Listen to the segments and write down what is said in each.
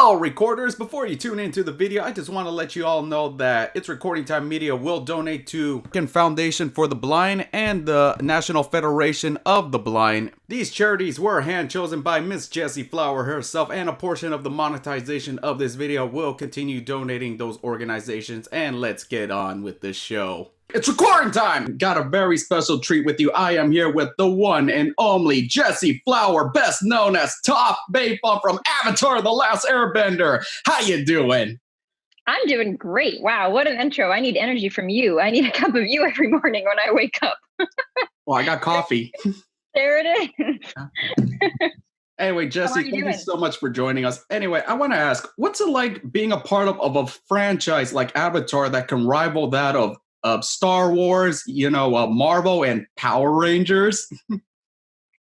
Well, recorders, before you tune into the video, I just want to let you all know that It's Recording Time Media will donate to Foundation for the Blind and the National Federation of the Blind. These charities were hand-chosen by Miss Jessie Flower herself, and a portion of the monetization of this video will continue donating those organizations. And let's get on with this show. It's recording time! Got a very special treat with you. I am here with the one and only Jessie Flower, best known as Toph Beifong from Avatar The Last Airbender. How you doing? I'm doing great. Wow, what an intro. I need energy from you. I need a cup of you every morning when I wake up. Well, I got coffee. There it is. Anyway, Jessie, thank you so much for joining us. Anyway, I want to ask, what's it like being a part of a franchise like Avatar that can rival that of Star Wars, Marvel and Power Rangers?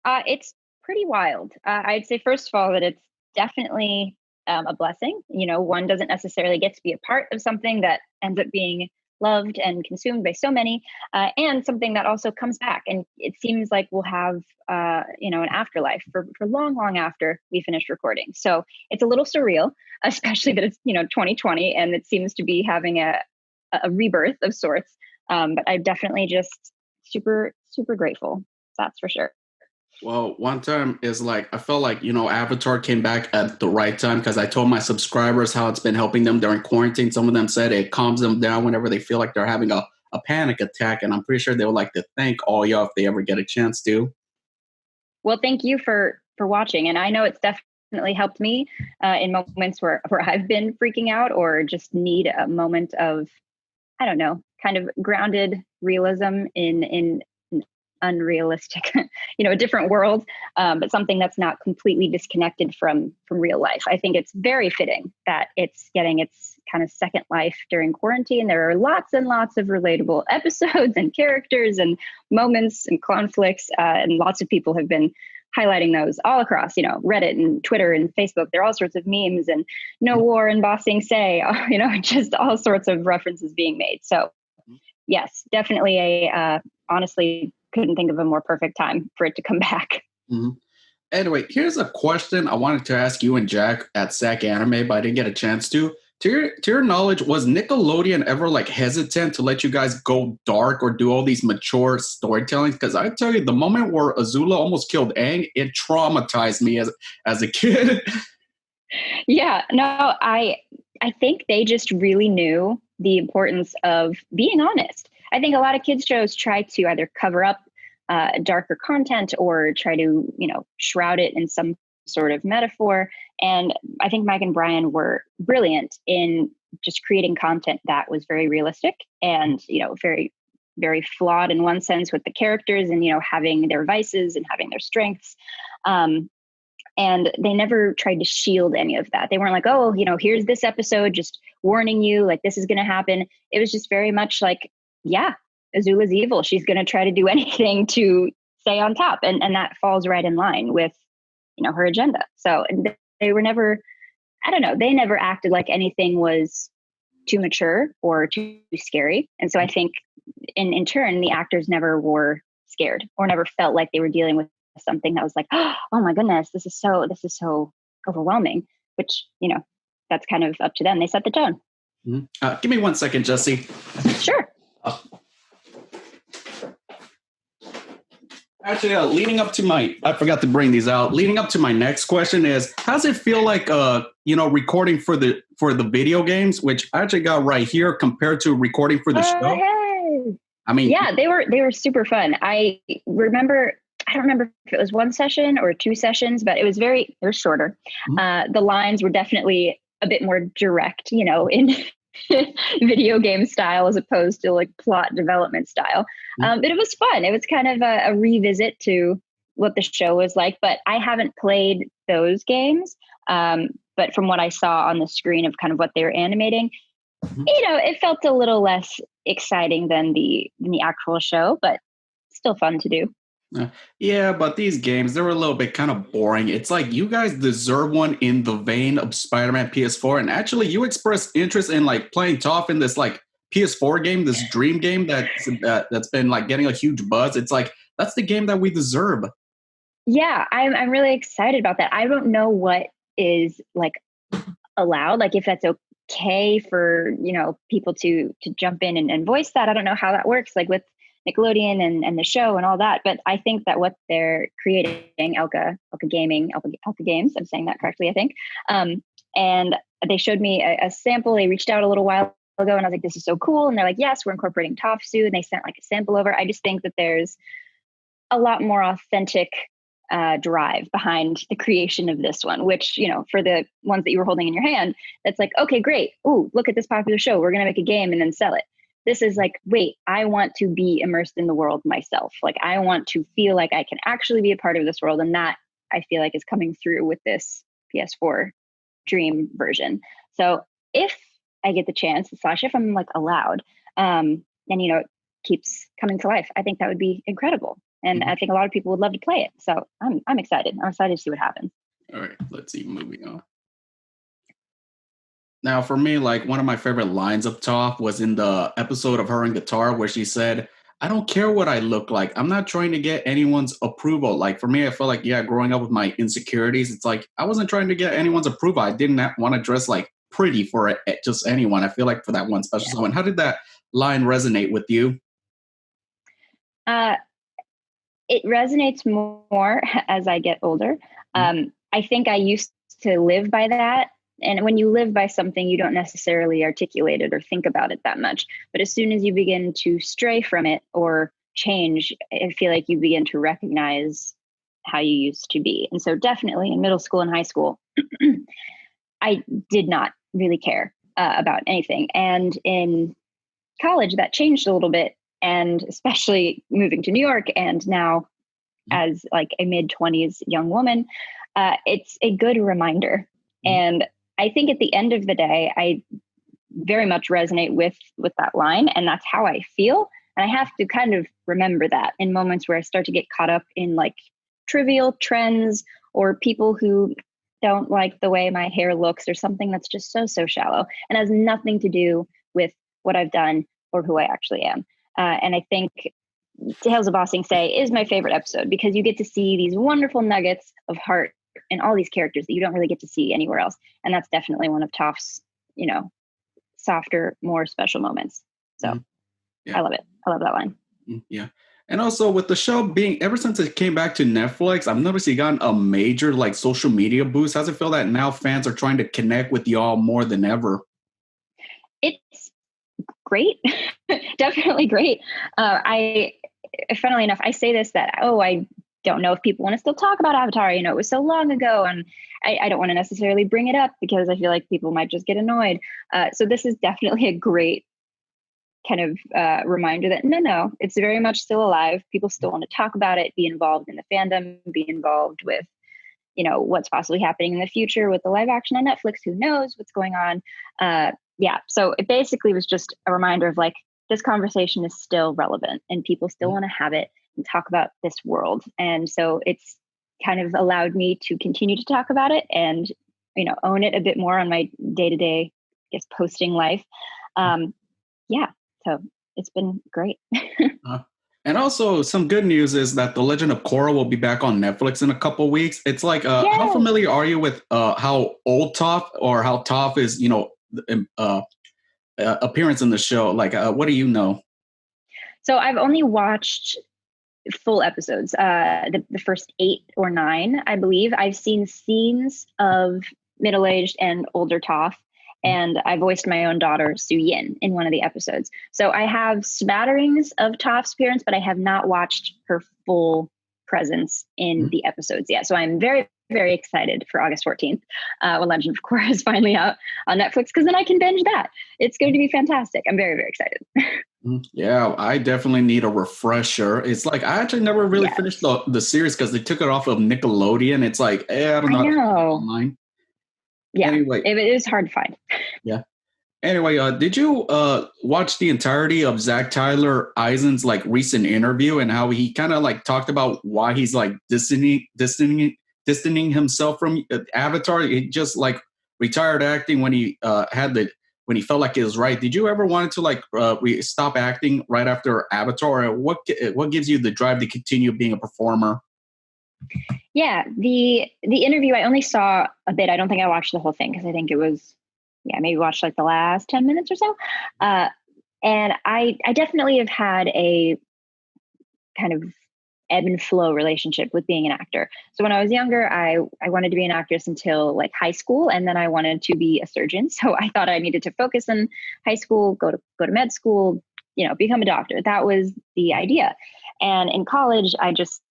It's pretty wild. I'd say, first of all, that it's definitely a blessing. One doesn't necessarily get to be a part of something that ends up being loved and consumed by so many, and something that also comes back. And it seems like we'll have, an afterlife for long, long after we finish recording. So it's a little surreal, especially that it's, 2020 and it seems to be having a rebirth of sorts. But I'm definitely just super, super grateful. That's for sure. Well, one time is I felt like, Avatar came back at the right time because I told my subscribers how it's been helping them during quarantine. Some of them said it calms them down whenever they feel like they're having a panic attack. And I'm pretty sure they would like to thank all y'all if they ever get a chance to. Well, thank you for watching. And I know it's definitely helped me in moments where I've been freaking out or just need a moment of, I don't know, kind of grounded realism in unrealistic, a different world, but something that's not completely disconnected from real life. I think it's very fitting that it's getting its kind of second life during quarantine. There are lots and lots of relatable episodes and characters and moments and conflicts, and lots of people have been highlighting those all across, Reddit and Twitter and Facebook. There are all sorts of memes and no war in Ba Sing Se, just all sorts of references being made. So yes, definitely honestly, couldn't think of a more perfect time for it to come back. Mm-hmm. Anyway, here's a question I wanted to ask you and Jack at SAC Anime, but I didn't get a chance to. To your knowledge, was Nickelodeon ever hesitant to let you guys go dark or do all these mature storytelling? Because I tell you, the moment where Azula almost killed Aang, it traumatized me as a kid. Yeah, no, I think they just really knew the importance of being honest. I think a lot of kids shows try to either cover up darker content or try to, shroud it in some sort of metaphor. And I think Mike and Brian were brilliant in just creating content that was very realistic and, very, very flawed in one sense with the characters and, having their vices and having their strengths. And they never tried to shield any of that. They weren't like, oh, here's this episode, just warning you, this is going to happen. It was just very much yeah, Azula's evil. She's going to try to do anything to stay on top. And that falls right in line with, her agenda. So they were never, I don't know, they never acted like anything was too mature or too scary. And so I think in turn, the actors never were scared or never felt like they were dealing with something that was oh my goodness, this is so overwhelming, which, that's kind of up to them. They set the tone. Mm-hmm. Give me 1 second, Jessie. Sure. Actually, leading up to I forgot to bring these out. Leading up to my next question is, how does it feel recording for the video games, which I actually got right here, compared to recording for the show? Hey. I mean, yeah, they were super fun. I don't remember if it was one session or two sessions, but it was shorter. Mm-hmm. The lines were definitely a bit more direct, in video game style as opposed to plot development style. But it was fun. It was kind of a revisit to what the show was like, but I haven't played those games. But from what I saw on the screen of kind of what they were animating, it felt a little less exciting than the actual show, but still fun to do. Yeah, but these games, they were a little bit kind of boring. It's you guys deserve one in the vein of Spider-Man PS4. And actually, you expressed interest in playing Toph in this PS4 game, this dream game that's been getting a huge buzz. It's that's the game that we deserve. Yeah, I'm really excited about that. I don't know what is allowed, like if that's okay for, people to jump in and voice that. I don't know how that works, like with Nickelodeon and the show and all that. But I think that what they're creating, Elka Games, I'm saying that correctly, I think. And they showed me a sample. They reached out a little while ago and I was like, this is so cool. And they're like, yes, we're incorporating Toph. And they sent like a sample over. I just think that there's a lot more authentic drive behind the creation of this one, which, for the ones that you were holding in your hand, that's like, okay, great. Ooh, look at this popular show. We're going to make a game and then sell it. This is like, wait, I want to be immersed in the world myself. Like, I want to feel like I can actually be a part of this world. And that I feel like is coming through with this PS4 Dream version. So if I get the chance, / if I'm like allowed, and, it keeps coming to life, I think that would be incredible. And I think a lot of people would love to play it. So I'm excited. I'm excited to see what happens. All right, let's see. Moving on. Now, for me, like one of my favorite lines of Toph was in the episode of Her and Guitar where she said, I don't care what I look like. I'm not trying to get anyone's approval. Like for me, I felt like, growing up with my insecurities, it's like I wasn't trying to get anyone's approval. I didn't want to dress like pretty for just anyone. I feel like for that one special someone. How did that line resonate with you? It resonates more as I get older. I think I used to live by that. And when you live by something, you don't necessarily articulate it or think about it that much. But as soon as you begin to stray from it or change, I feel like you begin to recognize how you used to be. And so definitely in middle school and high school, I did not really care about anything. And in college, that changed a little bit. And especially moving to New York and now as like a mid-20s young woman, it's a good reminder. And I think at the end of the day, I very much resonate with that line, and that's how I feel. And I have to kind of remember that in moments where I start to get caught up in like trivial trends or people who don't like the way my hair looks or something that's just so shallow and has nothing to do with what I've done or who I actually am. And I think Tales of Bossing Say is my favorite episode because you get to see these wonderful nuggets of heart in all these characters that you don't really get to see anywhere else. And that's definitely one of Toph's, softer, more special moments. So I love it. I love that line. Yeah. And also with the show being, ever since it came back to Netflix, I've noticed you gotten a major like social media boost. How's it feel that now fans are trying to connect with y'all more than ever? It's great. Definitely great. Funnily enough, I say this that, I don't know if people want to still talk about Avatar. It was so long ago, and I don't want to necessarily bring it up because I feel like people might just get annoyed. So this is definitely a great kind of reminder that no, it's very much still alive. People still want to talk about it, be involved in the fandom, be involved with, what's possibly happening in the future with the live action on Netflix. Who knows what's going on? So it basically was just a reminder of like, this conversation is still relevant and people still want to have it and talk about this world. And so it's kind of allowed me to continue to talk about it and, own it a bit more on my day-to-day, posting life. So it's been great. And also some good news is that The Legend of Korra will be back on Netflix in a couple of weeks. It's like, how familiar are you with how old Toph or how Toph is, appearance in the show? Like, what do you know? So I've only watched full episodes, the first 8 or 9, I believe. I've seen scenes of middle-aged and older Toph, and I voiced my own daughter, Su Yin, in one of the episodes. So I have smatterings of Toph's appearance, but I have not watched her full presence in the episodes yet. So I'm very, very excited for August 14th, when Legend of Korra is finally out on Netflix, because then I can binge that. It's going to be fantastic. I'm very, very excited. Yeah, I definitely need a refresher. It's like I actually never really finished the series because they took it off of Nickelodeon. It's like, I don't know. I know. Online. Yeah, anyway, it is hard to find. Yeah. Anyway, did you watch the entirety of Zach Tyler Eisen's like recent interview and how he kind of like talked about why he's like distancing himself from Avatar? He just like retired acting when he when he felt like it was right. Did you ever want to like stop acting right after Avatar? Or what gives you the drive to continue being a performer? Yeah, the interview I only saw a bit. I don't think I watched the whole thing because I think it was, yeah, maybe watched like the last 10 minutes or so. Uh, and I definitely have had a kind of ebb and flow relationship with being an actor. So when I was younger, I wanted to be an actress until like high school, and then I wanted to be a surgeon. So I thought I needed to focus in high school, go to med school, become a doctor. That was the idea. And in college, I just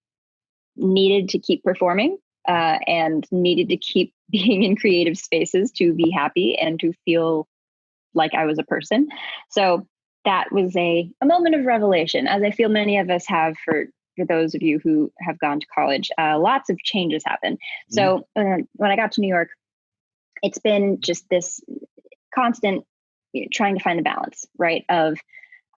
needed to keep performing and needed to keep being in creative spaces to be happy and to feel like I was a person. So that was a moment of revelation, as I feel many of us have for those of you who have gone to college. Lots of changes happen. So when I got to New York, it's been just this constant trying to find the balance, right? Of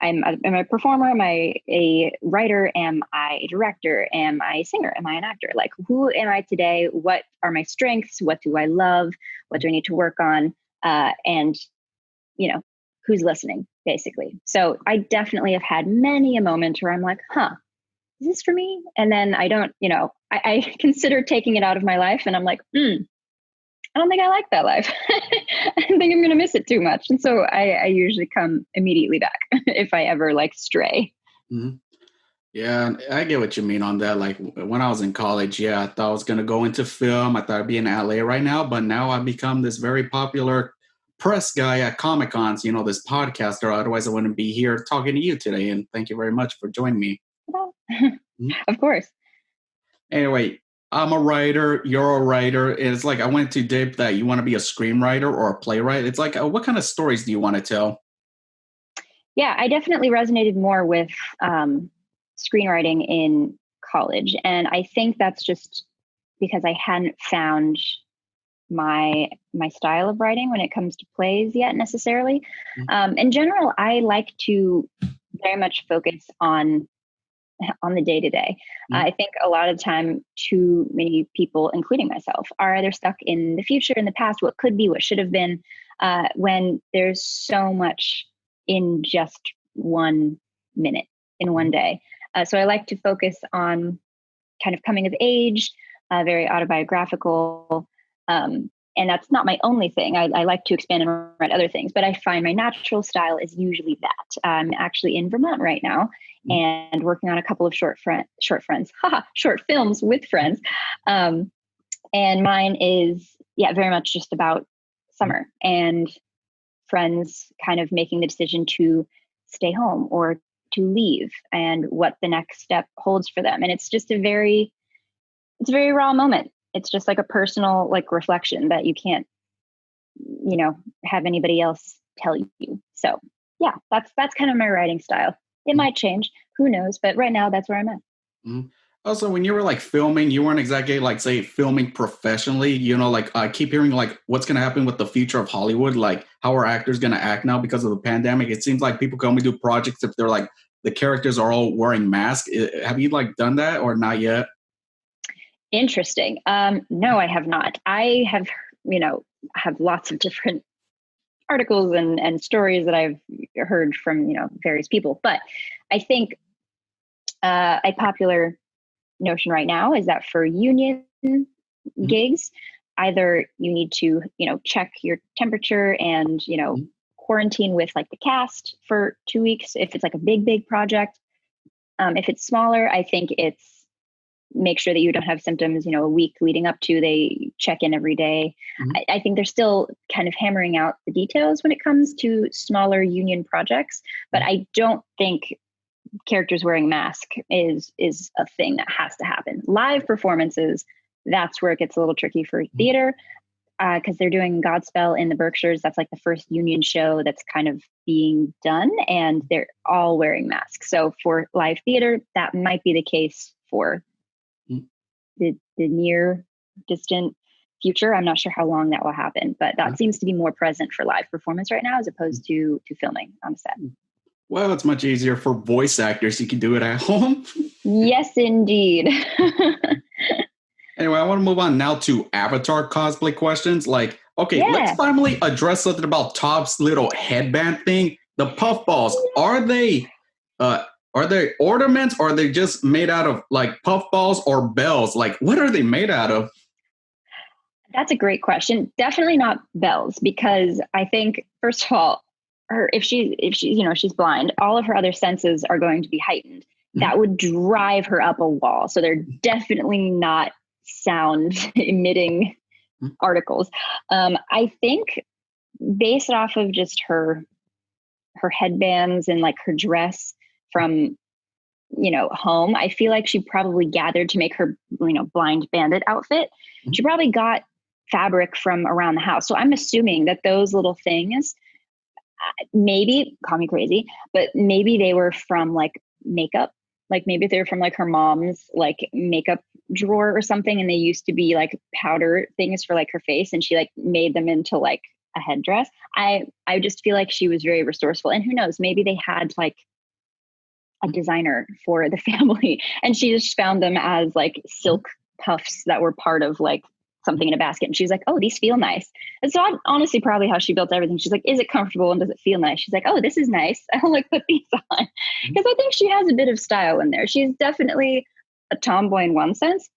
am I a performer? Am I a writer? Am I a director? Am I a singer? Am I an actor? Like, who am I today? What are my strengths? What do I love? What do I need to work on? And, who's listening, basically. So I definitely have had many a moment where I'm like, is this for me? And then I don't, I consider taking it out of my life, and I'm like, I don't think I like that life. I think I'm going to miss it too much. And so I usually come immediately back if I ever like stray. Mm-hmm. Yeah, I get what you mean on that. Like when I was in college, yeah, I thought I was going to go into film. I thought I'd be in LA right now, but now I've become this very popular press guy at Comic Cons, this podcaster. Otherwise, I wouldn't be here talking to you today. And thank you very much for joining me. Of course. Anyway, I'm a writer. You're a writer. It's like I went to dip that you want to be a screenwriter or a playwright. It's like, what kind of stories do you want to tell? Yeah, I definitely resonated more with screenwriting in college. And I think that's just because I hadn't found my style of writing when it comes to plays yet necessarily. In general, I like to very much focus on the day to day. I think a lot of time, too many people, including myself, are either stuck in the future, in the past, what could be, what should have been, when there's so much in just 1 minute, in one day. So I like to focus on kind of coming of age, very autobiographical. And that's not my only thing. I like to expand and write other things, but I find my natural style is usually that. I'm actually in Vermont right now and working on a couple of short films with friends. And mine is, very much just about summer and friends kind of making the decision to stay home or to leave and what the next step holds for them. And it's just a very raw moment. It's just like a personal reflection that you can't, have anybody else tell you. So yeah, that's kind of my writing style. It might change, who knows? But right now that's where I'm at. Mm-hmm. Also, when you were filming, you weren't exactly say filming professionally. I keep hearing what's going to happen with the future of Hollywood, how are actors going to act now because of the pandemic? It seems like people can only do projects if they're the characters are all wearing masks. Have you done that or not yet? Interesting. No, I have not. I have, have lots of different articles and stories that I've heard from, various people. But I think a popular notion right now is that for union gigs, either you need to, check your temperature and, quarantine with the cast for 2 weeks if it's a big project. If it's smaller, I think it's make sure that you don't have symptoms, a week leading up to, they check in every day. I think they're still kind of hammering out the details when it comes to smaller union projects, but I don't think characters wearing mask is a thing that has to happen. Live performances, that's where it gets a little tricky for theater, because they're doing Godspell in the Berkshires. That's the first union show that's kind of being done, and they're all wearing masks. So for live theater, that might be the case for the near distant future. I'm not sure how long that will happen, but that seems to be more present for live performance right now as opposed to filming on set. Well, it's much easier for voice actors. You can do it at home. Yes, indeed. Anyway, I want to move on now to Avatar cosplay questions. Let's finally address something about Toph's little headband thing. The puffballs, are they Are they ornaments or are they just made out of like puffballs or bells? Like, what are they made out of? That's a great question. Definitely not bells, because I think, first of all, if she's blind, all of her other senses are going to be heightened. That would drive her up a wall. So they're definitely not sound emitting articles. I think based off of just her headbands and like her dress from home, I feel like she probably gathered to make her blind bandit outfit. She probably got fabric from around the house. So I'm assuming that those little things, maybe, call me crazy, but maybe they were from like makeup. Like maybe they're from like her mom's like makeup drawer or something, and they used to be like powder things for like her face, and she like made them into like a headdress. I just feel like she was very resourceful, and who knows, maybe they had like a designer for the family and she just found them as like silk puffs that were part of like something in a basket, and she's like, oh, these feel nice. And so honestly probably how she built everything. She's like, is it comfortable and does it feel nice? She's like, oh, this is nice, I'll like put these on, because I think she has a bit of style in there. She's definitely a tomboy in one sense,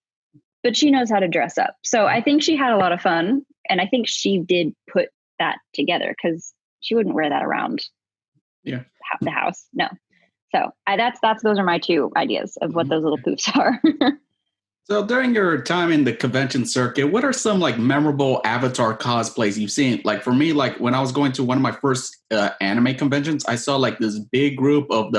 but she knows how to dress up. So I think she had a lot of fun, and I think she did put that together, because she wouldn't wear that around the house. No. So those are my two ideas of what those little poofs are. So during your time in the convention circuit, what are some like memorable Avatar cosplays you've seen? Like for me, like when I was going to one of my first anime conventions, I saw like this big group of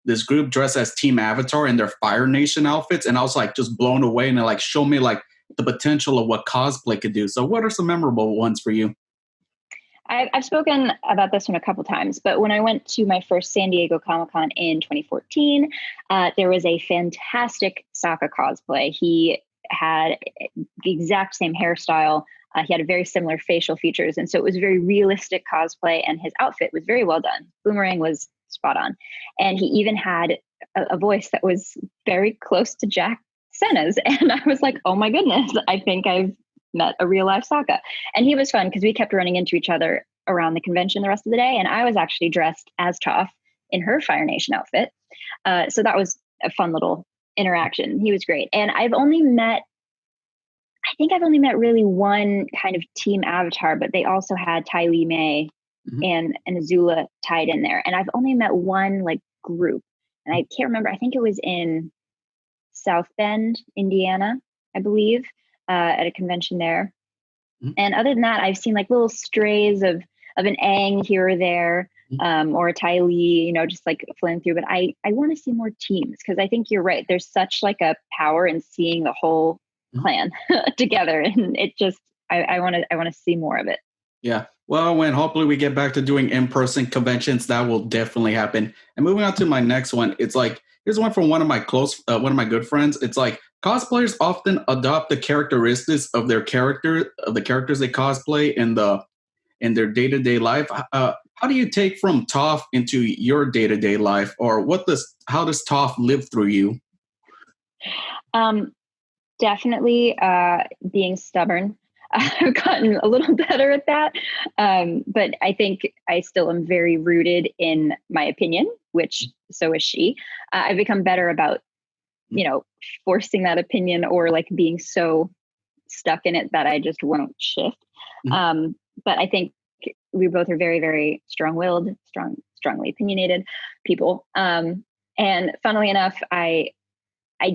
this group dressed as Team Avatar in their Fire Nation outfits, and I was like just blown away, and it like showed me like the potential of what cosplay could do. So what are some memorable ones for you? I've spoken about this one a couple times, but when I went to my first San Diego Comic-Con in 2014, there was a fantastic Sokka cosplay. He had the exact same hairstyle. He had a very similar facial features. And so it was very realistic cosplay, and his outfit was very well done. Boomerang was spot on. And he even had a voice that was very close to Jack Senna's. And I was like, oh my goodness, I think I've met a real life Sokka. And he was fun because we kept running into each other around the convention the rest of the day. And I was actually dressed as Toph in her Fire Nation outfit. So that was a fun little interaction. He was great. And I've only met really one kind of team Avatar, but they also had Ty Lee May and Azula tied in there. And I've only met one like group. And I can't remember. I think it was in South Bend, Indiana, I believe. At a convention there. And other than that, I've seen like little strays of an Aang here or there, or a Ty Lee, just like flowing through. But I want to see more teams, because I think you're right. There's such like a power in seeing the whole clan together, and it just I want to see more of it. Yeah. Well, when hopefully we get back to doing in-person conventions, that will definitely happen. And moving on to my next one, it's like here's one from one of my good friends. It's like cosplayers often adopt the characteristics of the characters they cosplay in their day-to-day life. How do you take from Toph into your day-to-day life, or how does Toph live through you? Definitely being stubborn. I've gotten a little better at that. But I think I still am very rooted in my opinion, which so is she. I've become better about, forcing that opinion, or like being so stuck in it that I just won't shift. But I think we both are very, very strong-willed, strongly opinionated people. And funnily enough, I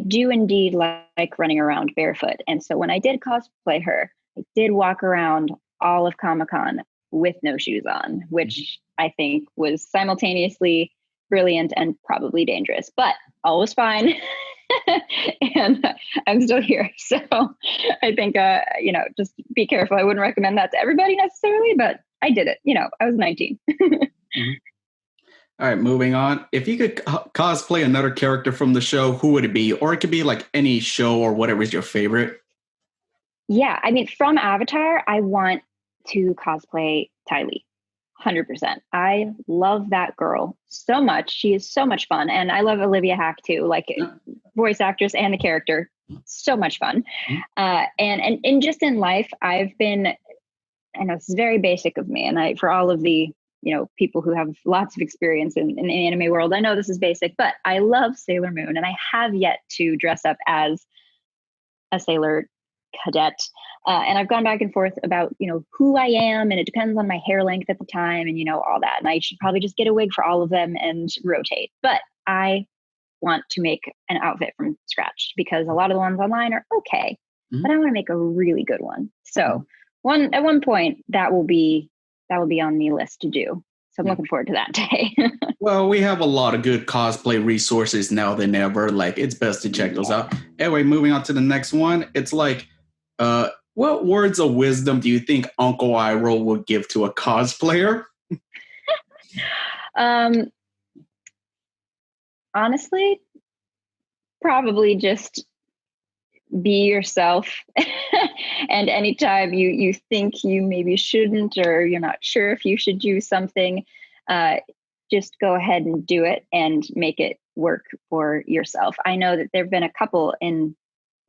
do indeed like running around barefoot. And so when I did cosplay her, I did walk around all of Comic-Con with no shoes on, which I think was simultaneously brilliant and probably dangerous, but all was fine. And I'm still here. So I think, just be careful. I wouldn't recommend that to everybody necessarily, but I did it. I was 19. All right, moving on. If you could cosplay another character from the show, who would it be? Or it could be like any show or whatever is your favorite. Yeah, I mean, from Avatar, I want to cosplay Ty Lee. 100%. I love that girl so much. She is so much fun. And I love Olivia Hack too, like voice actress and the character. So much fun. And just in life, I've been, I know this is very basic of me, and for all of the people who have lots of experience in the anime world. I know this is basic, but I love Sailor Moon, and I have yet to dress up as a sailor cadet. And I've gone back and forth about, who I am, and it depends on my hair length at the time and, all that. And I should probably just get a wig for all of them and rotate. But I want to make an outfit from scratch because a lot of the ones online are okay, but I want to make a really good one. So at one point that will be on the list to do. So I'm looking forward to that day. Well, we have a lot of good cosplay resources now than ever. Like, it's best to check those out. Anyway, moving on to the next one. It's like, what words of wisdom do you think Uncle Iroh would give to a cosplayer? Honestly, probably just be yourself. And anytime you think you maybe shouldn't, or you're not sure if you should do something, just go ahead and do it and make it work for yourself. I know that there have been a couple, in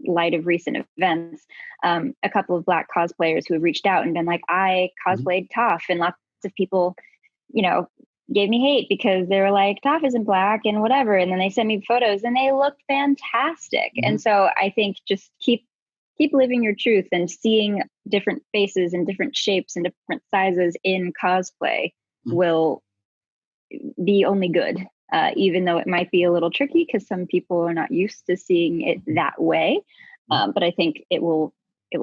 light of recent events, a couple of Black cosplayers who have reached out and been like, I cosplayed Toph, and lots of people, gave me hate because they were like, Toph isn't Black and whatever. And then they sent me photos and they looked fantastic. And so I think just keep living your truth and seeing different faces and different shapes and different sizes in cosplay will be only good, even though it might be a little tricky because some people are not used to seeing it that way. But I think it will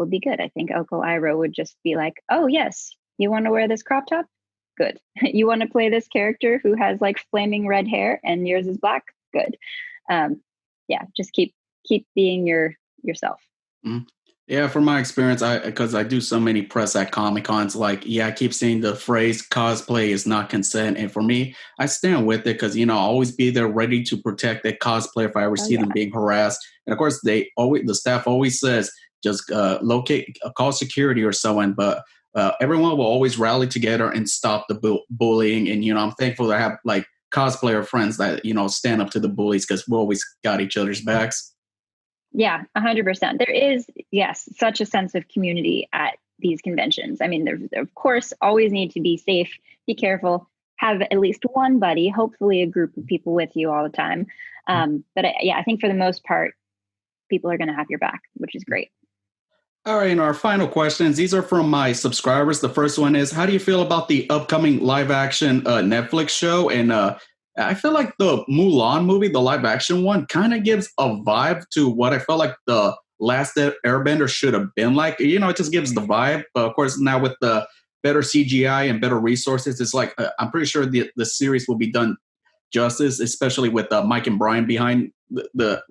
be good. I think Uncle Iroh would just be like, oh yes, you want to wear this crop top? Good. You want to play this character who has like flaming red hair and yours is black? Good. Just keep being yourself. Yeah, from my experience, because I do so many press at Comic Cons, I keep seeing the phrase "cosplay is not consent," and for me, I stand with it because I'll always be there ready to protect that cosplayer if I ever see them being harassed. And of course, the staff always says just call security or someone, but everyone will always rally together and stop the bullying. And I'm thankful to have like cosplayer friends that stand up to the bullies because we always got each other's backs. Yeah, 100%. There is, yes, such a sense of community at these conventions. I mean, there of course always need to be safe, be careful, have at least one buddy, hopefully a group of people with you all the time. But I think for the most part, people are going to have your back, which is great. All right, and our final questions. These are from my subscribers. The first one is, how do you feel about the upcoming live action Netflix show? And I feel like the Mulan movie, the live action one, kind of gives a vibe to what I felt like the last Airbender should have been like. It just gives the vibe. But of course, now with the better CGI and better resources, it's like I'm pretty sure the series will be done justice, especially with Mike and Brian behind the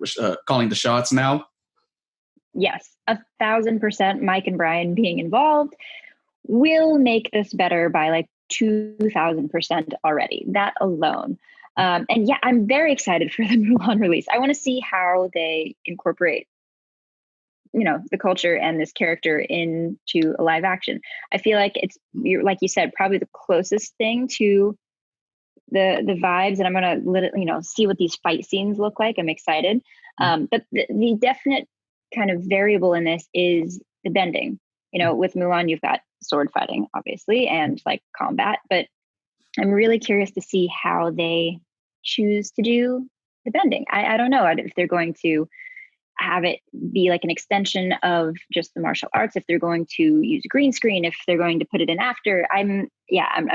calling the shots now. Yes, 1,000% Mike and Brian being involved will make this better by like 2,000% already. That alone. And yeah, I'm very excited for the Mulan release. I want to see how they incorporate, the culture and this character into a live action. I feel like it's, like you said, probably the closest thing to the vibes. And I'm going to see what these fight scenes look like. I'm excited. But the definite kind of variable in this is the bending. With Mulan, you've got sword fighting, obviously, and like combat. But I'm really curious to see how they choose to do the bending. I don't know if they're going to have it be like an extension of just the martial arts, if they're going to use green screen, if they're going to put it in after. I'm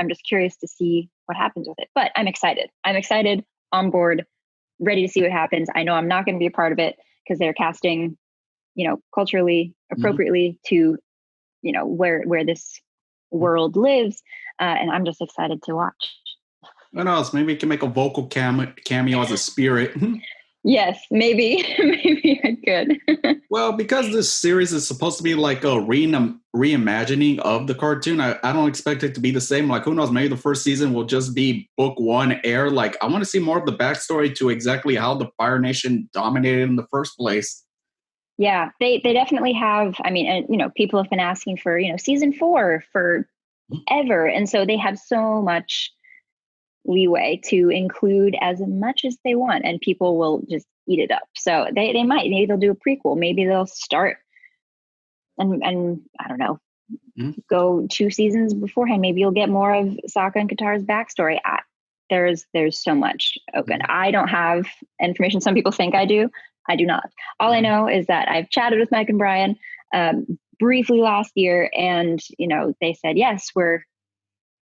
just curious to see what happens with it. But I'm excited. On board, ready to see what happens. I know I'm not going to be a part of it because they're casting, culturally appropriately to, where this world lives. And I'm just excited to watch. What else? Maybe we can make a vocal cameo as a spirit. Yes, maybe. Maybe I could. Well, because this series is supposed to be like a reimagining of the cartoon, I don't expect it to be the same. Like, who knows? Maybe the first season will just be book one air. Like, I want to see more of the backstory to exactly how the Fire Nation dominated in the first place. Yeah, they definitely have. I mean, people have been asking for, season 4 for ever. And so they have so much leeway to include as much as they want, and people will just eat it up. So maybe they'll do a prequel. Maybe they'll start and I don't know, go 2 seasons beforehand. Maybe you'll get more of Sokka and Katara's backstory. There's so much open. I don't have information. Some people think I do. I do not. All I know is that I've chatted with Mike and Brian briefly last year, and they said yes, we're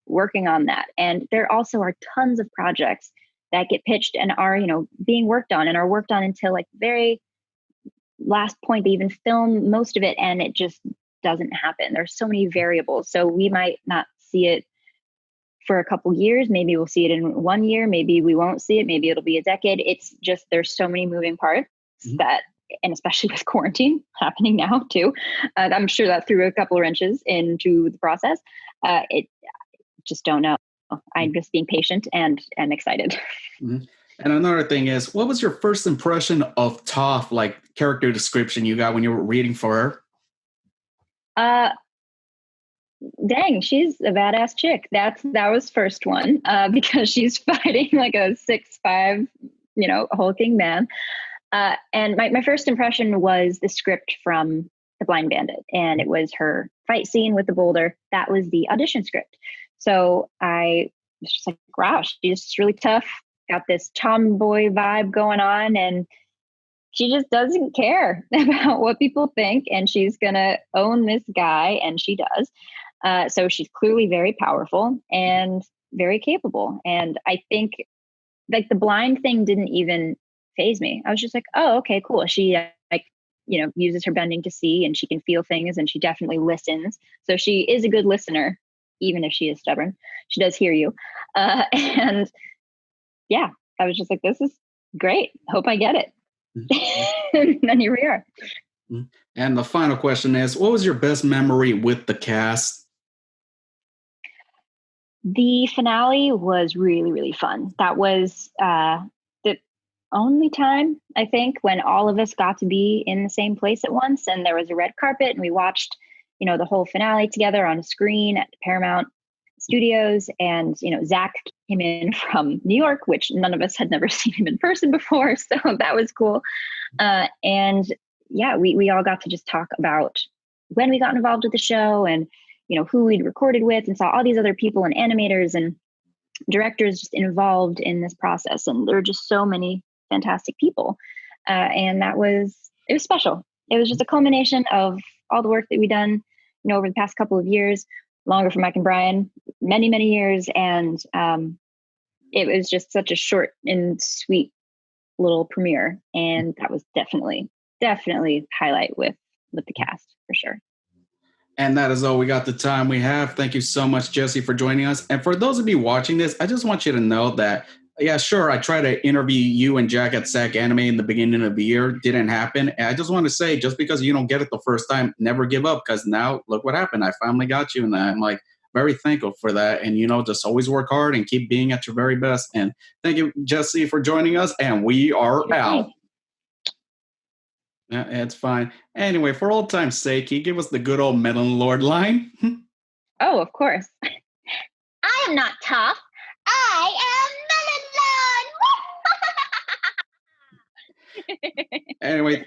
working on that. And there also are tons of projects that get pitched and are being worked on and are worked on until like very last point. They even film most of it, and it just doesn't happen. There's so many variables, so we might not see it for a couple years. Maybe we'll see it in 1 year. Maybe we won't see it. Maybe it'll be a decade. It's just there's so many moving parts that, and especially with quarantine happening now too, I'm sure that threw a couple of wrenches into the process. It just don't know. I'm just being patient and excited. And another thing is, what was your first impression of Toph, like character description you got when you were reading for her? Dang, she's a badass chick. That was first one, because she's fighting like a 6'5", hulking man. And my first impression was the script from The Blind Bandit, and it was her fight scene with the boulder. That was the audition script. So I was just like, wow, she's just really tough, got this tomboy vibe going on, and she just doesn't care about what people think, and she's gonna own this guy, and she does. So she's clearly very powerful and very capable. And I think like the blind thing didn't even faze me. I was just like, oh, okay, cool. She uses her bending to see, and she can feel things, and she definitely listens. So she is a good listener, even if she is stubborn. She does hear you. And yeah, I was just like, this is great. Hope I get it. And then here we are. And the final question is, what was your best memory with the cast? The finale was really, really fun. That was the only time, I think, when all of us got to be in the same place at once, and there was a red carpet, and we watched, the whole finale together on a screen at Paramount Studios. And, Zach came in from New York, which none of us had never seen him in person before. So that was cool. And yeah, we all got to just talk about when we got involved with the show, and who we'd recorded with, and saw all these other people and animators and directors just involved in this process. And there were just so many fantastic people. And it was special. It was just a culmination of all the work that we've done, over the past couple of years, longer for Mike and Brian, many, many years. And it was just such a short and sweet little premiere. And that was definitely highlight with the cast for sure. And that is all we got the time we have. Thank you so much, Jessie, for joining us. And for those of you watching this, I just want you to know that, yeah, sure, I tried to interview you and Jack at SAC Anime in the beginning of the year. Didn't happen. And I just want to say, just because you don't get it the first time, never give up, because now look what happened. I finally got you, and I'm like very thankful for that. And, just always work hard and keep being at your very best. And thank you, Jessie, for joining us. And we are out. Yeah, it's fine. Anyway, for old time's sake, can you give us the good old Melon Lord line? Oh, of course. I am not tough. I am Melon Lord. Anyway,